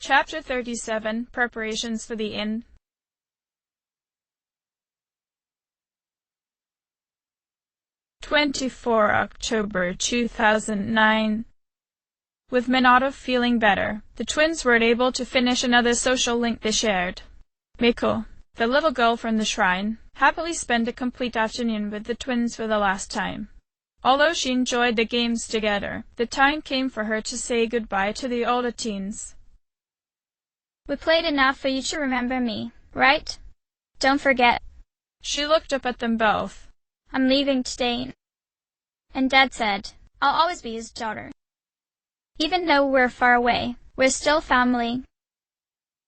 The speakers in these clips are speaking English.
Chapter 37 Preparations for the Inn. 24 October 2009. With Minato feeling better, the twins were able to finish another social link they shared. Miko, the little girl from the shrine, happily spent a complete afternoon with the twins for the last time. Although she enjoyed the games together, the time came for her to say goodbye to the older teens. We played enough for you to remember me, right? Don't forget. She looked up at them both. I'm leaving today. And Dad said, I'll always be his daughter. Even though we're far away, we're still family.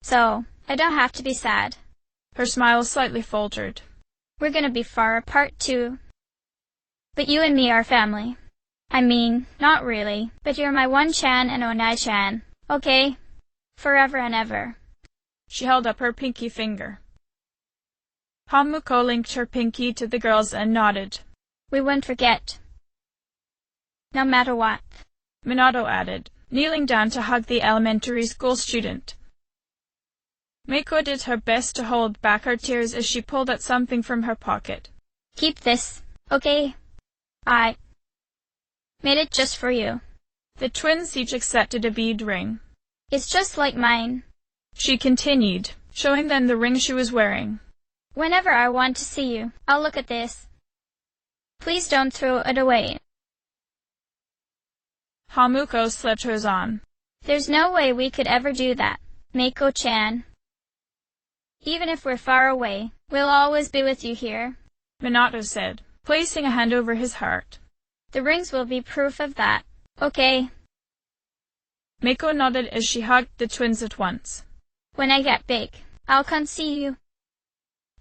So, I don't have to be sad. Her smile slightly faltered. We're gonna be far apart too. But you and me are family. I mean, not really, but you're my one-chan and onai-chan, okay? Forever and ever. She held up her pinky finger. Hamuko linked her pinky to the girls and nodded. We won't forget. No matter what. Minato added, kneeling down to hug the elementary school student. Miko did her best to hold back her tears as she pulled out something from her pocket. Keep this, okay? I made it just for you. The twins each accepted a bead ring. It's just like mine, she continued, showing them the ring she was wearing. Whenever I want to see you, I'll look at this. Please don't throw it away. Hamuko slipped hers on. There's no way we could ever do that, Mako-chan. Even if we're far away, we'll always be with you here, Minato said, placing a hand over his heart. The rings will be proof of that, okay? Miko nodded as she hugged the twins at once. When I get big, I'll come see you.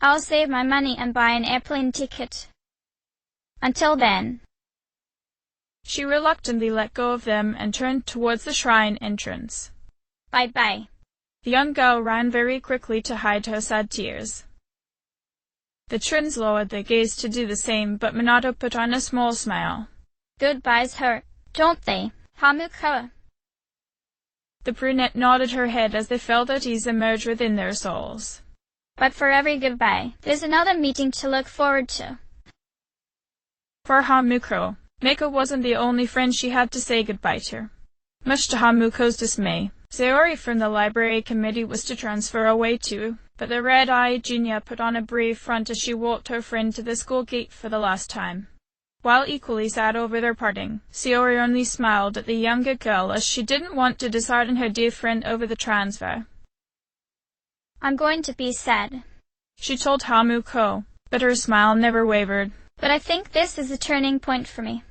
I'll save my money and buy an airplane ticket. Until then. She reluctantly let go of them and turned towards the shrine entrance. Bye-bye. The young girl ran very quickly to hide her sad tears. The twins lowered their gaze to do the same, but Minato put on a small smile. Goodbyes hurt, don't they, Hamuko? The brunette nodded her head as they felt at ease emerge within their souls. But for every goodbye, there's another meeting to look forward to. For Hamuko, Miko wasn't the only friend she had to say goodbye to. Much to Hamuko's dismay, Sayori from the library committee was to transfer away too, but the red-eyed Junya put on a brave front as she walked her friend to the school gate for the last time. While equally sad over their parting, Sayori only smiled at the younger girl as she didn't want to dishearten her dear friend over the transfer. I'm going to be sad, she told Hamuko, but her smile never wavered. But I think this is a turning point for me.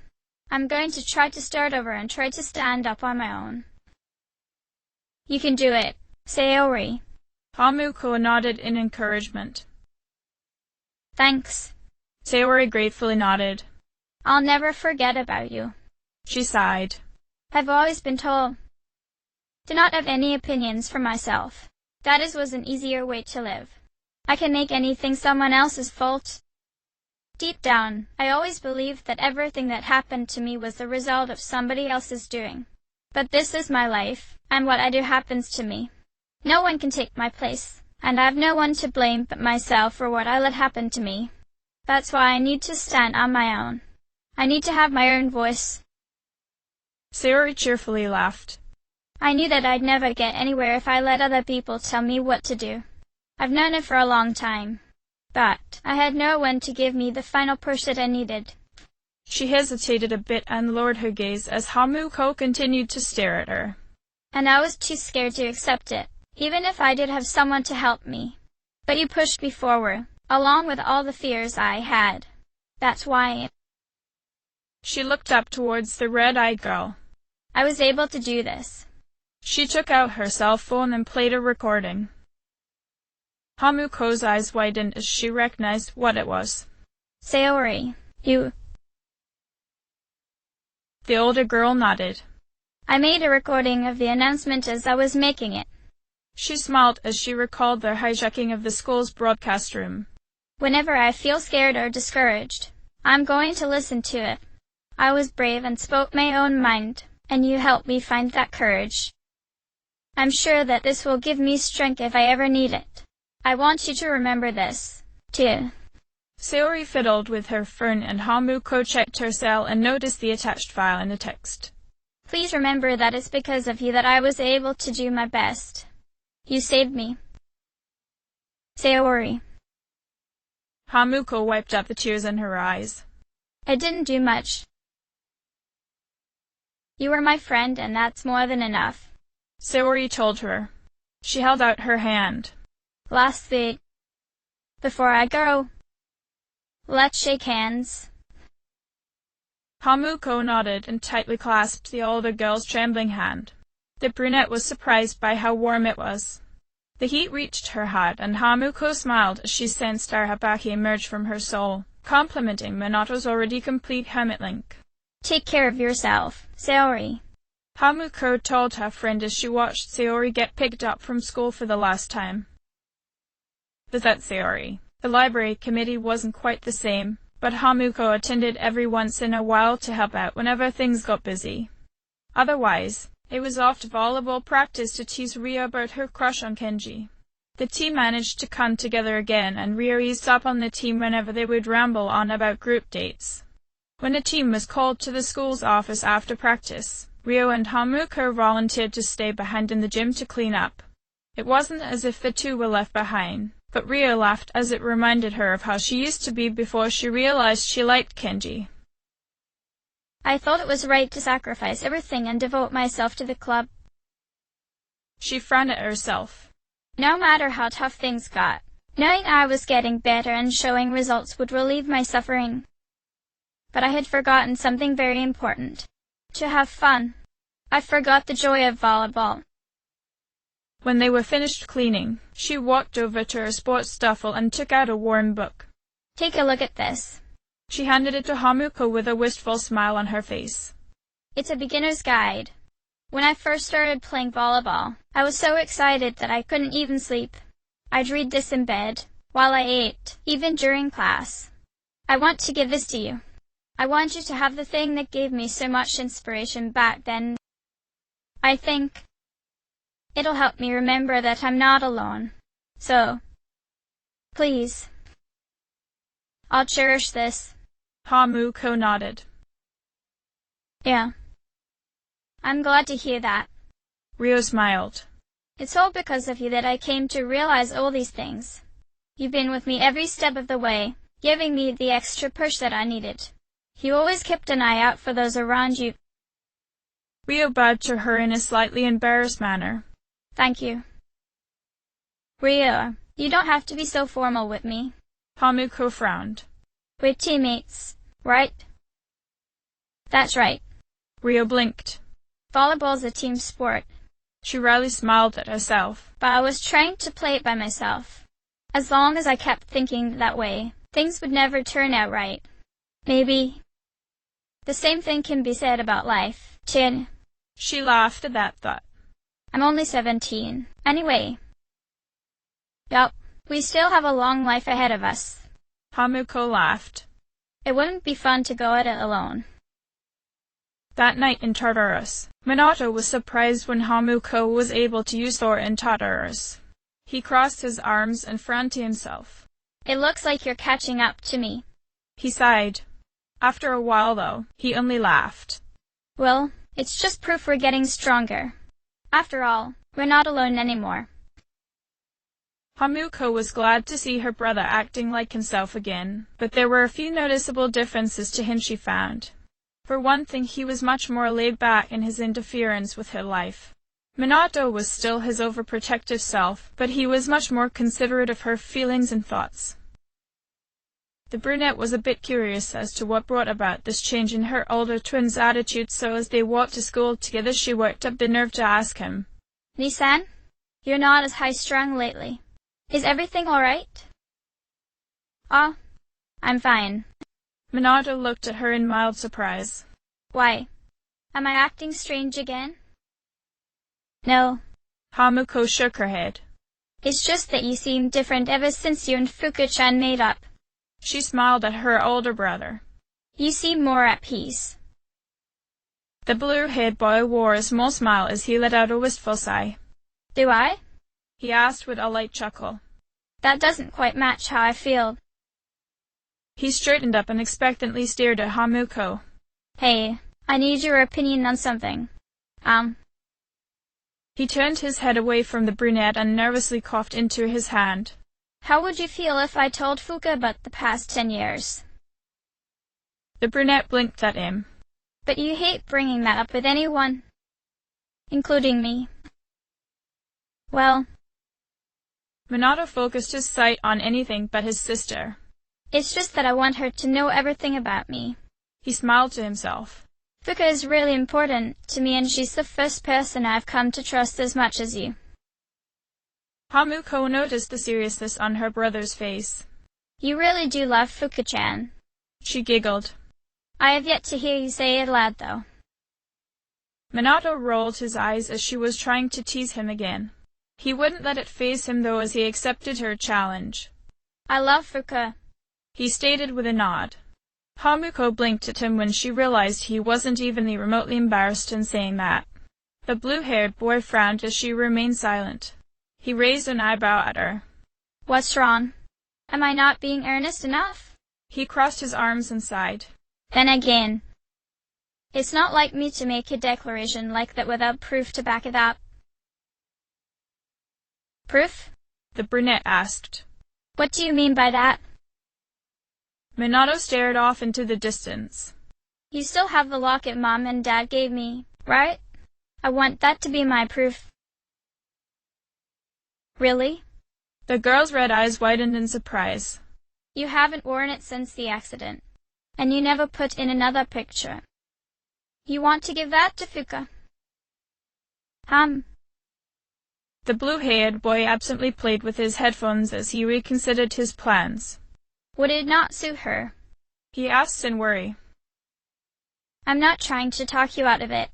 I'm going to try to start over and try to stand up on my own. You can do it, Sayori. Hamuko nodded in encouragement. Thanks. Sayori gratefully nodded. I'll never forget about you. She sighed. I've always been told to not have any opinions for myself. That was an easier way to live. I can make anything someone else's fault. Deep down, I always believed that everything that happened to me was the result of somebody else's doing. But this is my life, and what I do happens to me. No one can take my place, and I've no one to blame but myself for what I let happen to me. That's why I need to stand on my own. I need to have my own voice. Sayori cheerfully laughed. I knew that I'd never get anywhere if I let other people tell me what to do. I've known it for a long time. But I had no one to give me the final push that I needed. She hesitated a bit and lowered her gaze as Hamuko continued to stare at her. And I was too scared to accept it, even if I did have someone to help me. But you pushed me forward, along with all the fears I had. That's why. She looked up towards the red-eyed girl. I was able to do this. She took out her cell phone and played a recording. Hamuko's eyes widened as she recognized what it was. Sayori, you. The older girl nodded. I made a recording of the announcement as I was making it. She smiled as she recalled their hijacking of the school's broadcast room. Whenever I feel scared or discouraged, I'm going to listen to it. I was brave and spoke my own mind, and you helped me find that courage. I'm sure that this will give me strength if I ever need it. I want you to remember this, too. Sayori fiddled with her phone and Hamuko checked her cell and noticed the attached file in the text. Please remember that it's because of you that I was able to do my best. You saved me. Sayori. Hamuko wiped up the tears in her eyes. I didn't do much. You were my friend, and that's more than enough. Sayori told her. She held out her hand. Last thing. Before I go, let's shake hands. Hamuko nodded and tightly clasped the older girl's trembling hand. The brunette was surprised by how warm it was. The heat reached her heart, and Hamuko smiled as she sensed Arahabaki emerge from her soul, complimenting Minato's already complete helmet link. Take care of yourself, Sayori. Hamuko told her friend as she watched Sayori get picked up from school for the last time. Visit Sayori. The library committee wasn't quite the same, but Hamuko attended every once in a while to help out whenever things got busy. Otherwise, it was off to volleyball practice to tease Ria about her crush on Kenji. The team managed to come together again, and Ria eased up on the team whenever they would ramble on about group dates. When the team was called to the school's office after practice, Rio and Hamuko volunteered to stay behind in the gym to clean up. It wasn't as if the two were left behind, but Rio laughed as it reminded her of how she used to be before she realized she liked Kenji. I thought it was right to sacrifice everything and devote myself to the club. She frowned at herself. No matter how tough things got, knowing I was getting better and showing results would relieve my suffering. But I had forgotten something very important. To have fun. I forgot the joy of volleyball. When they were finished cleaning, she walked over to her sports duffel and took out a worn book. Take a look at this. She handed it to Hamuko with a wistful smile on her face. It's a beginner's guide. When I first started playing volleyball, I was so excited that I couldn't even sleep. I'd read this in bed, while I ate, even during class. I want to give this to you. I want you to have the thing that gave me so much inspiration back then. I think it'll help me remember that I'm not alone. So, please, I'll cherish this. Hamuko nodded. Yeah. I'm glad to hear that. Rio smiled. It's all because of you that I came to realize all these things. You've been with me every step of the way, giving me the extra push that I needed. You always kept an eye out for those around you. Rio bowed to her in a slightly embarrassed manner. Thank you. Rio, you don't have to be so formal with me. Hamuko frowned. We're teammates, right? That's right. Rio blinked. Volleyball's a team sport. She wryly smiled at herself. But I was trying to play it by myself. As long as I kept thinking that way, things would never turn out right. Maybe the same thing can be said about life, Chin. She laughed at that thought. I'm only 17. Anyway. Yup, we still have a long life ahead of us. Hamuko laughed. It wouldn't be fun to go at it alone. That night in Tartarus, Minato was surprised when Hamuko was able to use Thor in Tartarus. He crossed his arms and frowned to himself. It looks like you're catching up to me. He sighed. After a while, though, he only laughed. Well, it's just proof we're getting stronger. After all, we're not alone anymore. Hamuko was glad to see her brother acting like himself again, but there were a few noticeable differences to him she found. For one thing, he was much more laid back in his interference with her life. Minato was still his overprotective self, but he was much more considerate of her feelings and thoughts. The brunette was a bit curious as to what brought about this change in her older twin's attitude, so as they walked to school together she worked up the nerve to ask him. Nisan, you're not as high-strung lately. Is everything all right? I'm fine. Minato looked at her in mild surprise. Why? Am I acting strange again? No. Hamuko shook her head. It's just that you seem different ever since you and Fuku-chan made up. She smiled at her older brother. You seem more at peace. The blue-haired boy wore a small smile as he let out a wistful sigh. Do I? he asked with a light chuckle. That doesn't quite match how I feel. He straightened up and expectantly stared at Hamuko. Hey, I need your opinion on something. He turned his head away from the brunette and nervously coughed into his hand. How would you feel if I told Fuka about the past 10 years? The brunette blinked at him. But you hate bringing that up with anyone, including me. Well, Minato focused his sight on anything but his sister. It's just that I want her to know everything about me. He smiled to himself. Fuka is really important to me, and she's the first person I've come to trust as much as you. Hamuko noticed the seriousness on her brother's face. You really do love Fuka-chan. She giggled. I have yet to hear you say it aloud, though. Minato rolled his eyes as she was trying to tease him again. He wouldn't let it faze him, though, as he accepted her challenge. I love Fuka, he stated with a nod. Hamuko blinked at him when she realized he wasn't even remotely embarrassed in saying that. The blue-haired boy frowned as she remained silent. He raised an eyebrow at her. What's wrong? Am I not being earnest enough? He crossed his arms and sighed. Then again, it's not like me to make a declaration like that without proof to back it up. Proof? The brunette asked. What do you mean by that? Minato stared off into the distance. You still have the locket Mom and Dad gave me, right? I want that to be my proof. Really? The girl's red eyes widened in surprise. You haven't worn it since the accident, and you never put in another picture. You want to give that to Fuka? The blue-haired boy absently played with his headphones as he reconsidered his plans. Would it not suit her? He asked in worry. I'm not trying to talk you out of it,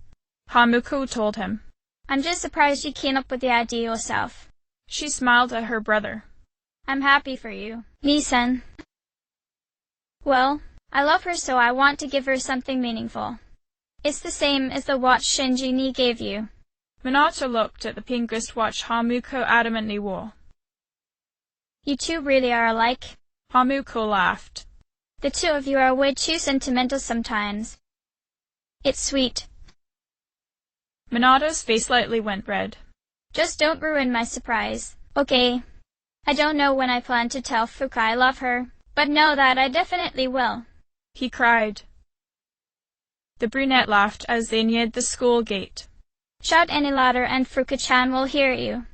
Hamuko told him. I'm just surprised you came up with the idea yourself. She smiled at her brother. I'm happy for you, Nissan. Well, I love her, so I want to give her something meaningful. It's the same as the watch Shinji gave you. Minato looked at the pink wristwatch Hamuko adamantly wore. You two really are alike. Hamuko laughed. The two of you are way too sentimental sometimes. It's sweet. Minato's face slightly went red. Just don't ruin my surprise, okay? I don't know when I plan to tell Fuka I love her, but know that I definitely will. He cried. The brunette laughed as they neared the school gate. Shout any louder and Fuka-chan will hear you,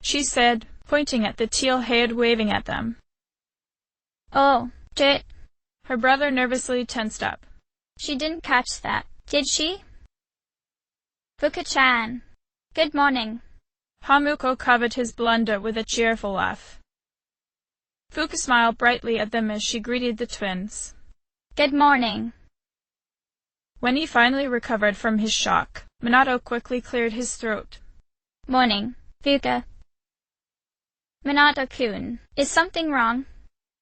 she said, pointing at the teal-haired waving at them. Oh, shit. Her brother nervously tensed up. She didn't catch that, did she? Fuka-chan. Good morning. Hamuko covered his blunder with a cheerful laugh. Fuka smiled brightly at them as she greeted the twins. Good morning. When he finally recovered from his shock, Minato quickly cleared his throat. Morning, Fuka. Minato-kun, is something wrong?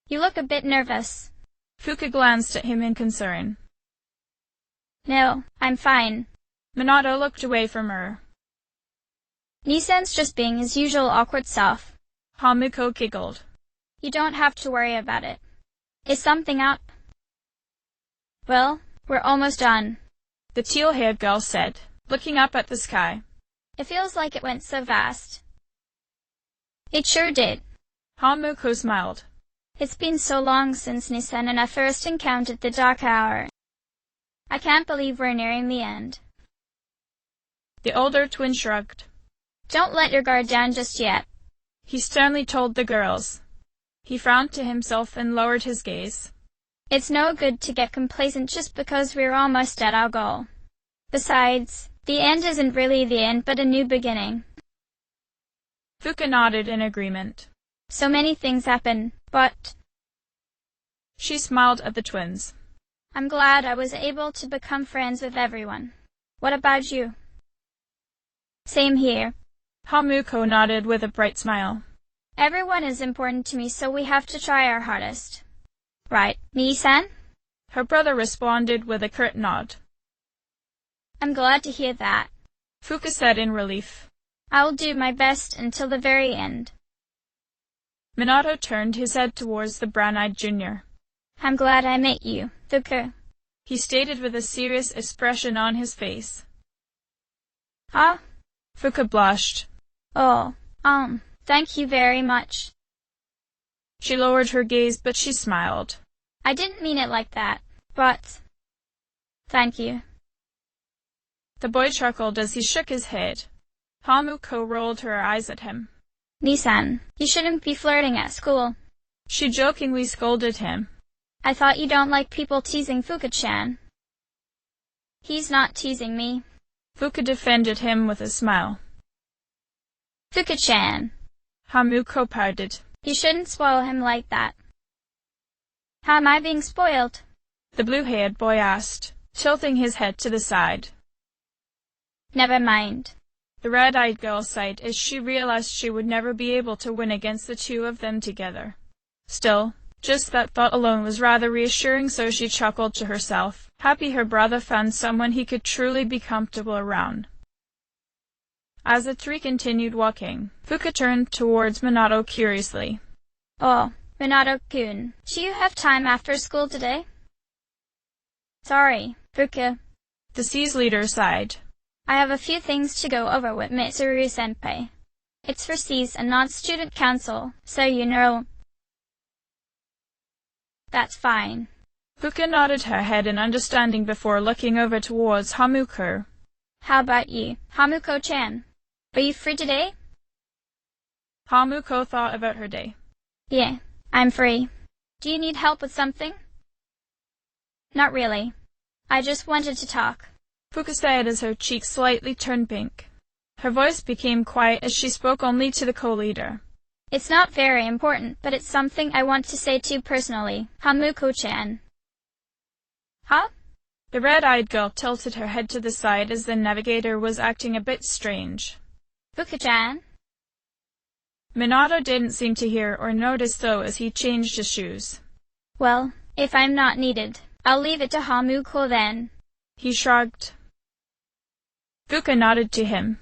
You look a bit nervous. Fuka glanced at him in concern. No, I'm fine. Minato looked away from her. Nissan's just being his usual awkward self. Hamuko giggled. You don't have to worry about it. Is something up? Well, we're almost done, the teal-haired girl said, looking up at the sky. It feels like it went so fast. It sure did. Hamuko smiled. It's been so long since Nissan and I first encountered the dark hour. I can't believe we're nearing the end. The older twin shrugged. Don't let your guard down just yet, he sternly told the girls. He frowned to himself and lowered his gaze. It's no good to get complacent just because we're almost at our goal. Besides, the end isn't really the end but a new beginning. Fuka nodded in agreement. So many things happen, but... She smiled at the twins. I'm glad I was able to become friends with everyone. What about you? Same here. Hamuko nodded with a bright smile. Everyone is important to me, so we have to try our hardest. Right, Nissan? Her brother responded with a curt nod. I'm glad to hear that, Fuka said in relief. I'll do my best until the very end. Minato turned his head towards the brown-eyed junior. I'm glad I met you, Fuka, he stated with a serious expression on his face. Huh? Fuka blushed. Oh, thank you very much. She lowered her gaze, but she smiled. I didn't mean it like that, but thank you. The boy chuckled as he shook his head. Hamuko rolled her eyes at him. Nisan, you shouldn't be flirting at school. She jokingly scolded him. I thought you don't like people teasing Fuka-chan. He's not teasing me. Fuka defended him with a smile. Fuka-chan, Hamuko pouted. You shouldn't spoil him like that. How am I being spoiled? The blue-haired boy asked, tilting his head to the side. Never mind. The red-eyed girl sighed as she realized she would never be able to win against the two of them together. Still, just that thought alone was rather reassuring, so she chuckled to herself, happy her brother found someone he could truly be comfortable around. As the three continued walking, Fuka turned towards Minato curiously. Oh, Minato-kun, do you have time after school today? Sorry, Fuka. The C's leader sighed. I have a few things to go over with Mitsuru-senpai. It's for C's and not student council, so you know. That's fine. Fuka nodded her head in understanding before looking over towards Hamuko. How about you, Hamuko-chan? Are you free today? Hamuko thought about her day. Yeah, I'm free. Do you need help with something? Not really. I just wanted to talk. Fuka said as her cheeks slightly turned pink. Her voice became quiet as she spoke only to the co-leader. It's not very important, but it's something I want to say to you personally, Hamuko-chan. Huh? The red-eyed girl tilted her head to the side as the navigator was acting a bit strange. Fuka-chan? Minato didn't seem to hear or notice though as he changed his shoes. Well, if I'm not needed, I'll leave it to Hamuko then. He shrugged. Fuka nodded to him.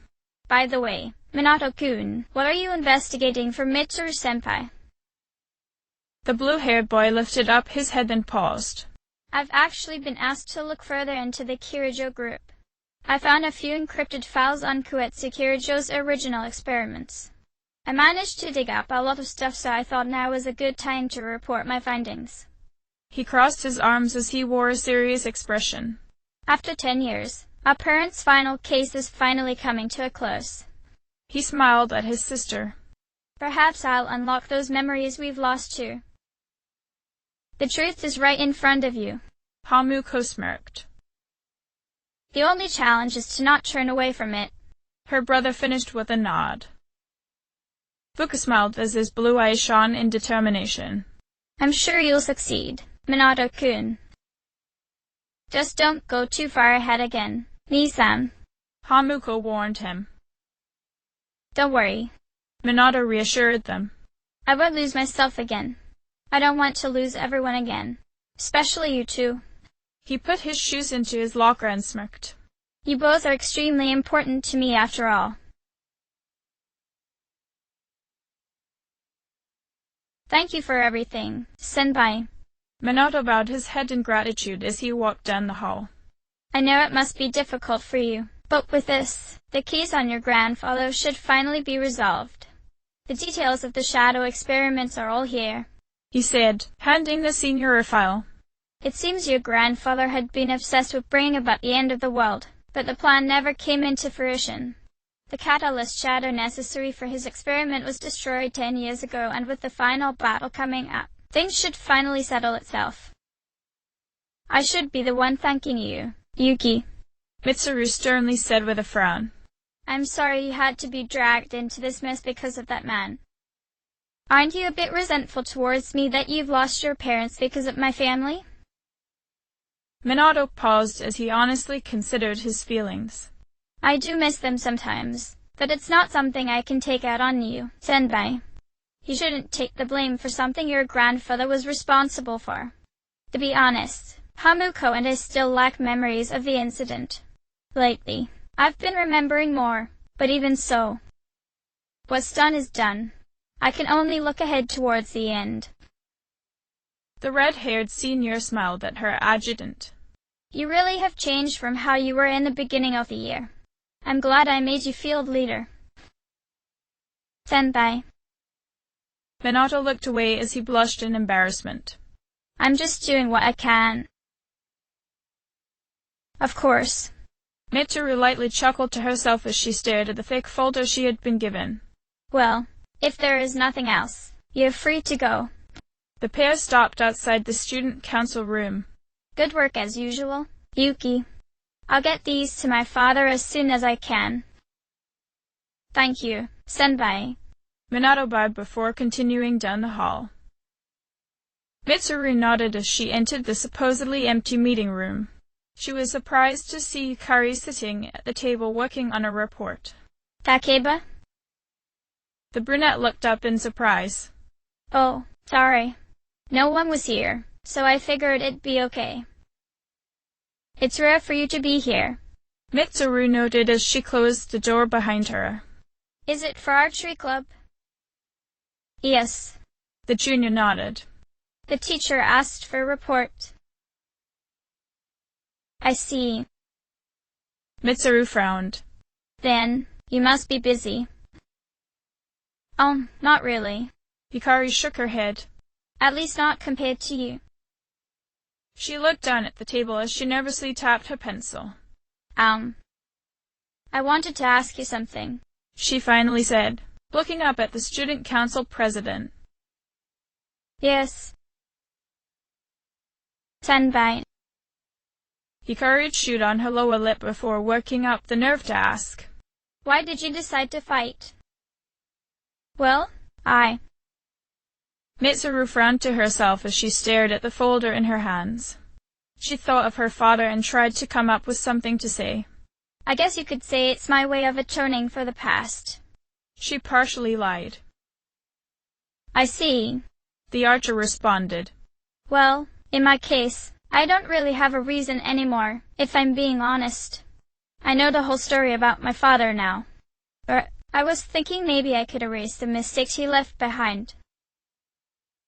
By the way, Minato-kun, what are you investigating for Mitsuru-senpai? The blue-haired boy lifted up his head and paused. I've actually been asked to look further into the Kirijo group. I found a few encrypted files on Koetsu Kirijo's original experiments. I managed to dig up a lot of stuff, so I thought now was a good time to report my findings. He crossed his arms as he wore a serious expression. After 10 years, our parents' final case is finally coming to a close. He smiled at his sister. Perhaps I'll unlock those memories we've lost too. The truth is right in front of you. Hamuko smirked. The only challenge is to not turn away from it. Her brother finished with a nod. Fuka smiled as his blue eyes shone in determination. I'm sure you'll succeed, Minato-kun. Just don't go too far ahead again, Nisan. Hamuko warned him. Don't worry. Minato reassured them. I won't lose myself again. I don't want to lose everyone again. Especially you two. He put his shoes into his locker and smirked. You both are extremely important to me after all. Thank you for everything, senpai. Minato bowed his head in gratitude as he walked down the hall. I know it must be difficult for you, but with this, the case on your grandfather should finally be resolved. The details of the shadow experiments are all here, he said, handing the senior a file. It seems your grandfather had been obsessed with bringing about the end of the world, but the plan never came into fruition. The catalyst shadow necessary for his experiment was destroyed 10 years ago, and with the final battle coming up, things should finally settle itself. I should be the one thanking you, Yuki, Mitsuru sternly said with a frown. I'm sorry you had to be dragged into this mess because of that man. Aren't you a bit resentful towards me that you've lost your parents because of my family? Minato paused as he honestly considered his feelings. I do miss them sometimes, but it's not something I can take out on you, senpai. You shouldn't take the blame for something your grandfather was responsible for. To be honest, Hamuko and I still lack memories of the incident. Lately, I've been remembering more, but even so, What's done is done. I can only look ahead towards the end. The red-haired senior smiled at her adjutant. You really have changed from how you were in the beginning of the year. I'm glad I made you field leader. Senpai. Minato looked away as he blushed in embarrassment. I'm just doing what I can. Of course. Mitsuru lightly chuckled to herself as she stared at the thick folder she had been given. Well, if there is nothing else, you're free to go. The pair stopped outside the student council room. Good work as usual, Yuki. I'll get these to my father as soon as I can. Thank you, Senpai. Minato bowed before continuing down the hall. Mitsuru nodded as she entered the supposedly empty meeting room. She was surprised to see Yukari sitting at the table working on a report. Takeba? The brunette looked up in surprise. Oh, sorry. No one was here, so I figured it'd be okay. It's rare for you to be here. Mitsuru noted as she closed the door behind her. Is it for archery club? Yes. The junior nodded. The teacher asked for a report. I see. Mitsuru frowned. Then, you must be busy. Not really. Yukari shook her head. At least not compared to you. She looked down at the table as she nervously tapped her pencil. I wanted to ask you something, she finally said, looking up at the student council president. Yes. Senpai. Yukari chewed on her lower lip before working up the nerve to ask. Why did you decide to fight? Well, Mitsuru frowned to herself as she stared at the folder in her hands. She thought of her father and tried to come up with something to say. I guess you could say it's my way of atoning for the past. She partially lied. I see. The archer responded. Well, in my case, I don't really have a reason anymore, if I'm being honest. I know the whole story about my father now. But I was thinking maybe I could erase the mistakes he left behind.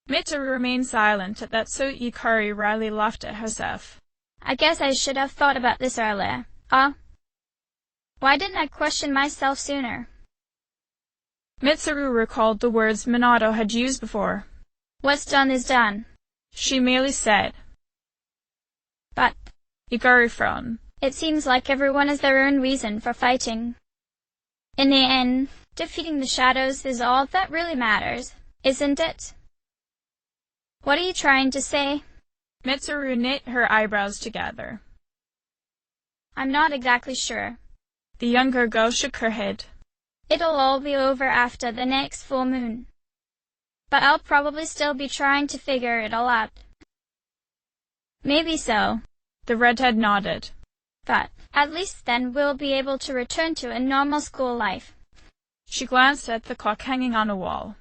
Mitsuru remained silent at that, so Yukari wryly laughed at herself. I guess I should have thought about this earlier. Why didn't I question myself sooner? Mitsuru recalled the words Minato had used before. What's done is done. She merely said. But Yukari frowned. It seems like everyone has their own reason for fighting. In the end, defeating the shadows is all that really matters, isn't it? What are you trying to say? Mitsuru knit her eyebrows together. I'm not exactly sure. The younger girl shook her head. It'll all be over after the next full moon. But I'll probably still be trying to figure it all out. Maybe so. The redhead nodded. But at least then we'll be able to return to a normal school life. She glanced at the clock hanging on a wall.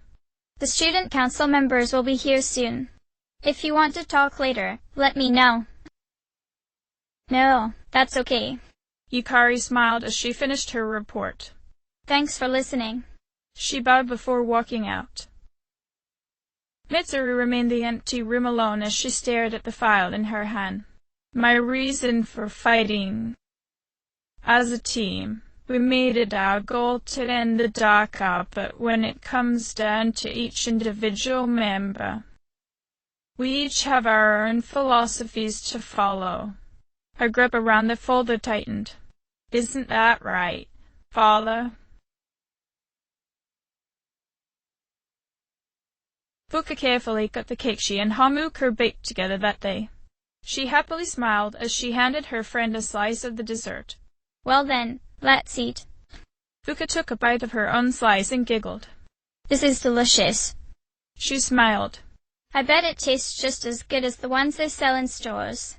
The student council members will be here soon. If you want to talk later, let me know. No, that's okay. Yukari smiled as she finished her report. Thanks for listening. She bowed before walking out. Mitsuru remained in the empty room alone as she stared at the file in her hand. My reason for fighting. As a team, we made it our goal to end the Daka, but when it comes down to each individual member, we each have our own philosophies to follow. Her grip around the folder tightened. Isn't that right, father? Fuka carefully cut the cake she and Hamukuro baked together that day. She happily smiled as she handed her friend a slice of the dessert. Well then, let's eat. Fuka took a bite of her own slice and giggled. This is delicious. She smiled. I bet it tastes just as good as the ones they sell in stores.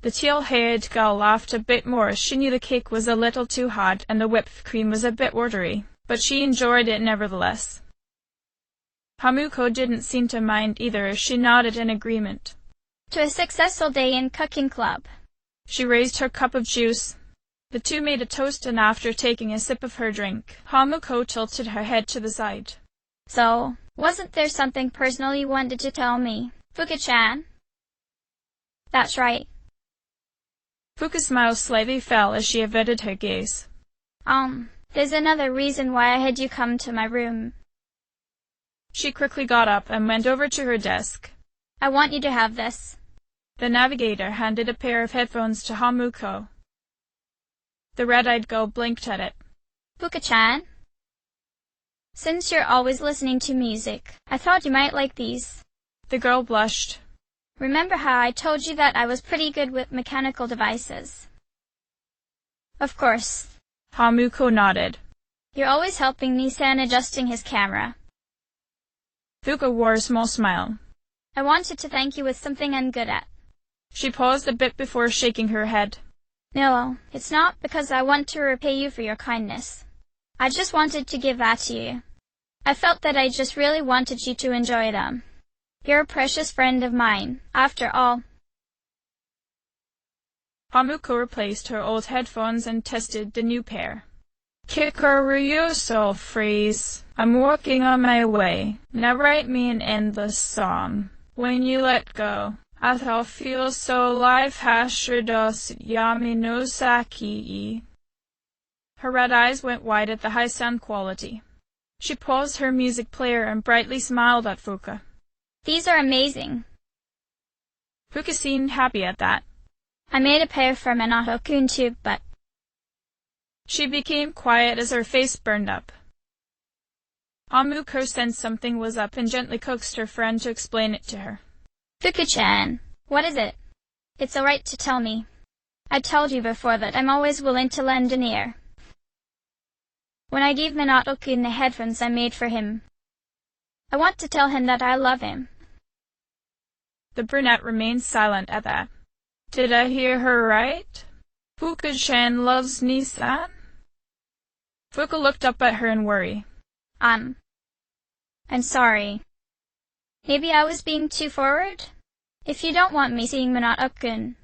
The teal-haired girl laughed a bit more as she knew the cake was a little too hot and the whipped cream was a bit watery, but she enjoyed it nevertheless. Hamukuro didn't seem to mind either as she nodded in agreement. To a successful day in cooking club. She raised her cup of juice. The two made a toast, and after taking a sip of her drink, Hamuko tilted her head to the side. So, wasn't there something personal you wanted to tell me, Fuka-chan? That's right. Fuka's smile slightly fell as she averted her gaze. There's another reason why I had you come to my room. She quickly got up and went over to her desk. I want you to have this. The navigator handed a pair of headphones to Hamuko. The red-eyed girl blinked at it. Fuka-chan? Since you're always listening to music, I thought you might like these. The girl blushed. Remember how I told you that I was pretty good with mechanical devices? Of course. Hamuko nodded. You're always helping Nissan adjusting his camera. Fuka wore a small smile. I wanted to thank you with something I'm good at. She paused a bit before shaking her head. No, it's not because I want to repay you for your kindness. I just wanted to give that to you. I felt that I just really wanted you to enjoy them. You're a precious friend of mine, after all. Hamuko replaced her old headphones and tested the new pair. Kikaryuso phrase. I'm working on my way. Now write me an endless song. When you let go, I'll feel so alive. Hashidos yami no saki. Her red eyes went wide at the high sound quality. She paused her music player and brightly smiled at Fuka. These are amazing. Fuka seemed happy at that. I made a pair for Minato-kun too, but... She became quiet as her face burned up. Hamuko sensed something was up and gently coaxed her friend to explain it to her. Fuka-chan, what is it? It's alright to tell me. I told you before that I'm always willing to lend an ear. When I gave Minato-kun the headphones I made for him, I want to tell him that I love him. The brunette remained silent at that. Did I hear her right? Fuka-chan loves Nissan? Fuka looked up at her in worry. I'm sorry. Maybe I was being too forward? If you don't want me seeing Minato-kun.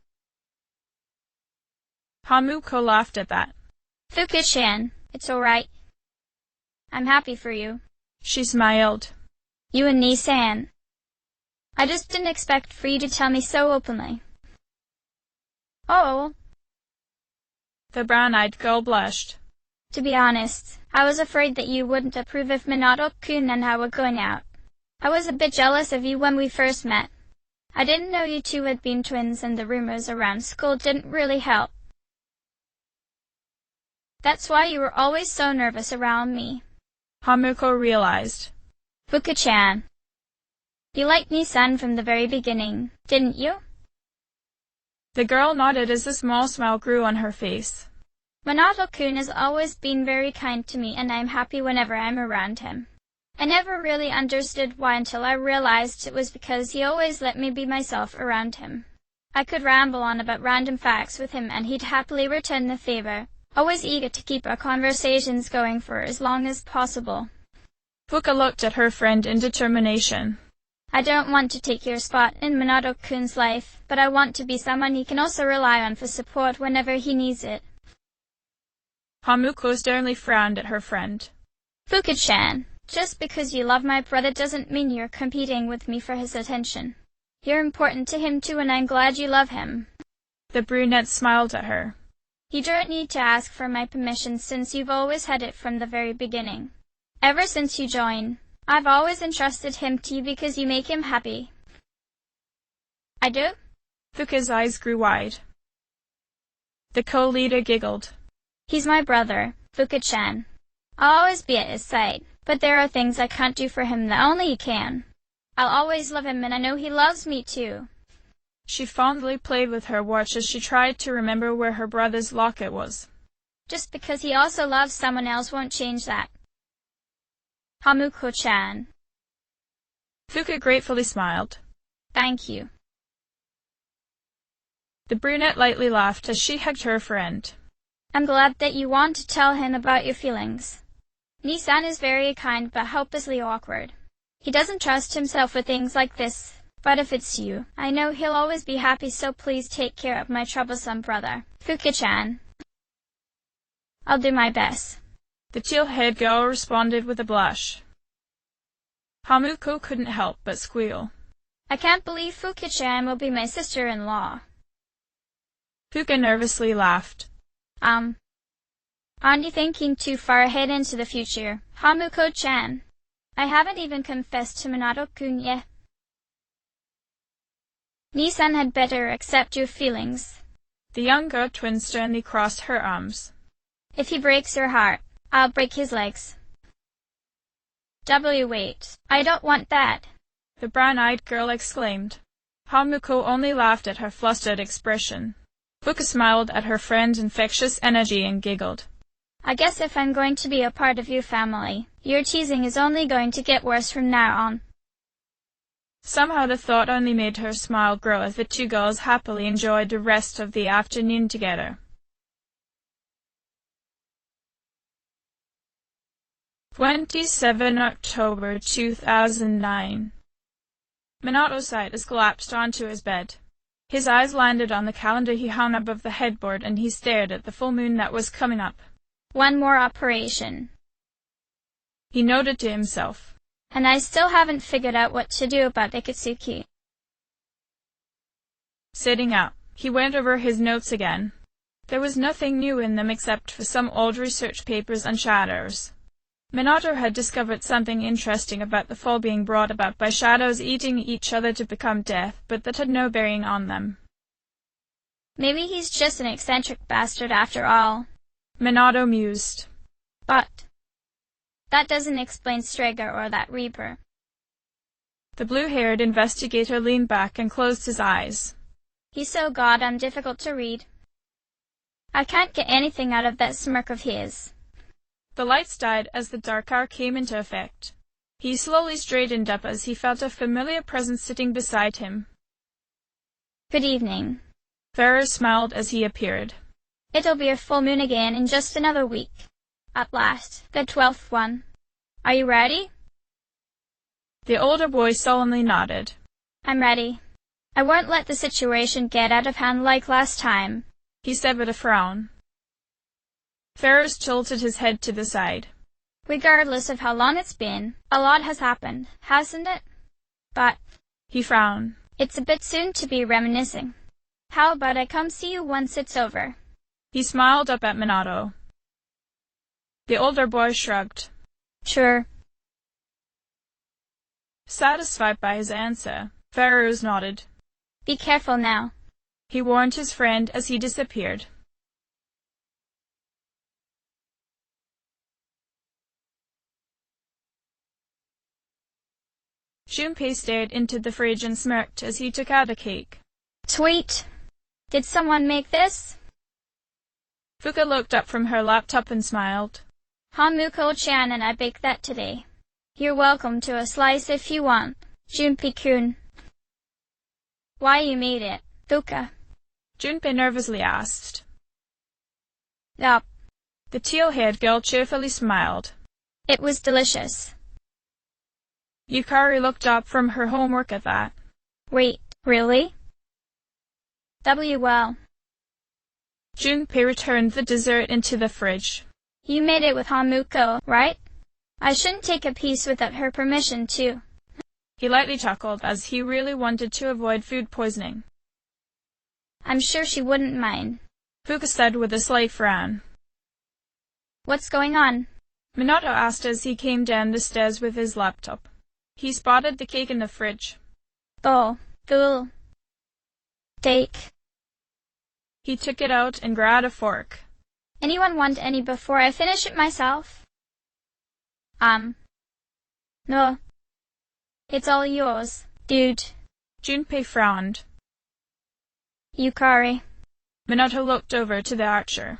Hamuko laughed at that. Fuka-chan, it's alright. I'm happy for you. She smiled. You and Nissan. I just didn't expect for you to tell me so openly. Oh. The brown-eyed girl blushed. To be honest, I was afraid that you wouldn't approve of Minato-kun and I were going out. I was a bit jealous of you when we first met. I didn't know you two had been twins and the rumors around school didn't really help. That's why you were always so nervous around me. Hamuko realized. Fuka-chan. You liked Nissan from the very beginning, didn't you? The girl nodded as a small smile grew on her face. Minato-kun has always been very kind to me and I'm happy whenever I'm around him. I never really understood why until I realized it was because he always let me be myself around him. I could ramble on about random facts with him and he'd happily return the favor, always eager to keep our conversations going for as long as possible. Fuka looked at her friend in determination. I don't want to take your spot in Minato-kun's life, but I want to be someone he can also rely on for support whenever he needs it. Hamuko sternly frowned at her friend. Fuka-chan, just because you love my brother doesn't mean you're competing with me for his attention. You're important to him too and I'm glad you love him. The brunette smiled at her. You don't need to ask for my permission since you've always had it from the very beginning. Ever since you joined, I've always entrusted him to you because you make him happy. I do? Fuka's eyes grew wide. The co-leader giggled. He's my brother, Fuka-chan. I'll always be at his side, but there are things I can't do for him that only he can. I'll always love him and I know he loves me too. She fondly played with her watch as she tried to remember where her brother's locket was. Just because he also loves someone else won't change that. Hamuko-chan. Fuka gratefully smiled. Thank you. The brunette lightly laughed as she hugged her friend. I'm glad that you want to tell him about your feelings. Nissan is very kind but hopelessly awkward. He doesn't trust himself with things like this, but if it's you, I know he'll always be happy, so please take care of my troublesome brother, Fuka-chan. I'll do my best. The teal-haired girl responded with a blush. Hamuko couldn't help but squeal. I can't believe Fuka-chan will be my sister-in-law. Fuka nervously laughed. Aren't you thinking too far ahead into the future, Hamuko-chan? I haven't even confessed to Minato-kun yet. Nissan had better accept your feelings. The younger twin sternly crossed her arms. If he breaks your heart, I'll break his legs. Wait, I don't want that, the brown-eyed girl exclaimed. Hamuko only laughed at her flustered expression. Fuka smiled at her friend's infectious energy and giggled. I guess if I'm going to be a part of your family, your teasing is only going to get worse from now on. Somehow the thought only made her smile grow as the two girls happily enjoyed the rest of the afternoon together. 27 October 2009. Minato sighed as collapsed onto his bed. His eyes landed on the calendar he hung above the headboard and he stared at the full moon that was coming up. One more operation, he noted to himself. And I still haven't figured out what to do about Ikitsuki. Sitting up, he went over his notes again. There was nothing new in them except for some old research papers and shadows. Minato had discovered something interesting about the fall being brought about by shadows eating each other to become death, but that had no bearing on them. Maybe he's just an eccentric bastard after all, Minato mused. But that doesn't explain Strega or that Reaper. The blue-haired investigator leaned back and closed his eyes. He's so goddamn difficult to read. I can't get anything out of that smirk of his. The lights died as the dark hour came into effect. He slowly straightened up as he felt a familiar presence sitting beside him. Good evening. Ferris smiled as he appeared. It'll be a full moon again in just another week. At last, the 12th one. Are you ready? The older boy solemnly nodded. I'm ready. I won't let the situation get out of hand like last time, he said with a frown. Ferris tilted his head to the side. Regardless of how long it's been, a lot has happened, hasn't it? But, he frowned, it's a bit soon to be reminiscing. How about I come see you once it's over? He smiled up at Minato. The older boy shrugged. Sure. Satisfied by his answer, Ferris nodded. Be careful now, he warned his friend as he disappeared. Junpei stared into the fridge and smirked as he took out a cake. Sweet. Did someone make this? Fuka looked up from her laptop and smiled. Hamuko-chan and I baked that today. You're welcome to a slice if you want, Junpei-kun. Why you made it, Fuka? Junpei nervously asked. Yup. The teal-haired girl cheerfully smiled. It was delicious. Yukari looked up from her homework at that. Wait, really? Well. Junpei returned the dessert into the fridge. You made it with Hamuko, right? I shouldn't take a piece without her permission, too. He lightly chuckled as he really wanted to avoid food poisoning. I'm sure she wouldn't mind, Fuka said with a slight frown. What's going on? Minato asked as he came down the stairs with his laptop. He spotted the cake in the fridge. Oh, cool. Take. He took it out and grabbed a fork. Anyone want any before I finish it myself? No. It's all yours, dude. Junpei frowned. Yukari. Minato looked over to the archer.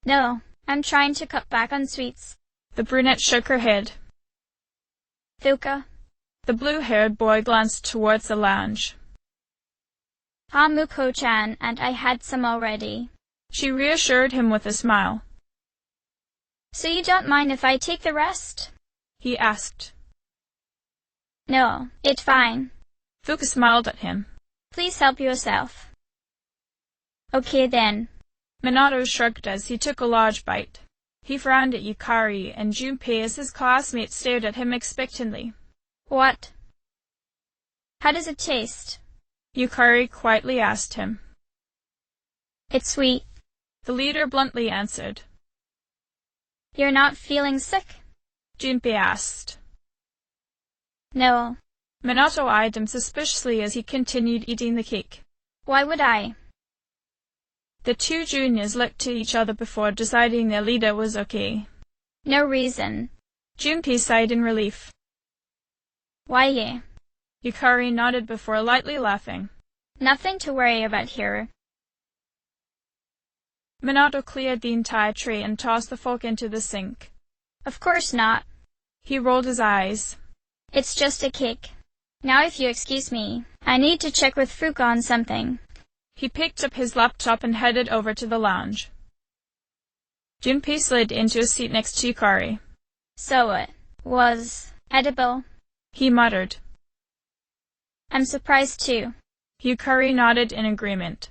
No, I'm trying to cut back on sweets. The brunette shook her head. Fuka. The blue-haired boy glanced towards the lounge. Hamuko-chan and I had some already. She reassured him with a smile. So you don't mind if I take the rest? He asked. No, it's fine. Fuka smiled at him. Please help yourself. Okay then. Minato shrugged as he took a large bite. He frowned at Yukari and Junpei as his classmates stared at him expectantly. What? How does it taste? Yukari quietly asked him. It's sweet, the leader bluntly answered. You're not feeling sick? Junpei asked. No. Minato eyed him suspiciously as he continued eating the cake. Why would I? The two juniors looked at each other before deciding their leader was okay. No reason. Junpei sighed in relief. Why ye? Yukari nodded before lightly laughing. Nothing to worry about here. Minato cleared the entire tray and tossed the fork into the sink. Of course not. He rolled his eyes. It's just a cake. Now if you excuse me, I need to check with Fuka on something. He picked up his laptop and headed over to the lounge. Junpei slid into a seat next to Yukari. So it was edible, he muttered. I'm surprised too. Yukari nodded in agreement.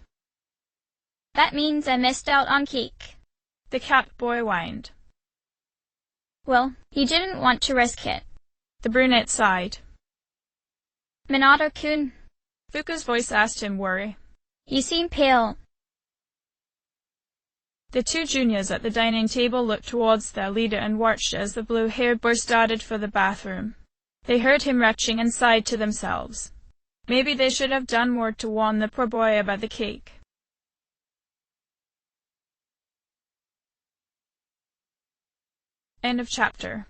That means I missed out on cake. The cat boy whined. Well, you didn't want to risk it. The brunette sighed. Minato-kun. Fuka's voice asked him worry. You seem pale. The two juniors at the dining table looked towards their leader and watched as the blue-haired boy started for the bathroom. They heard him retching and sighed to themselves. Maybe they should have done more to warn the poor boy about the cake. End of chapter.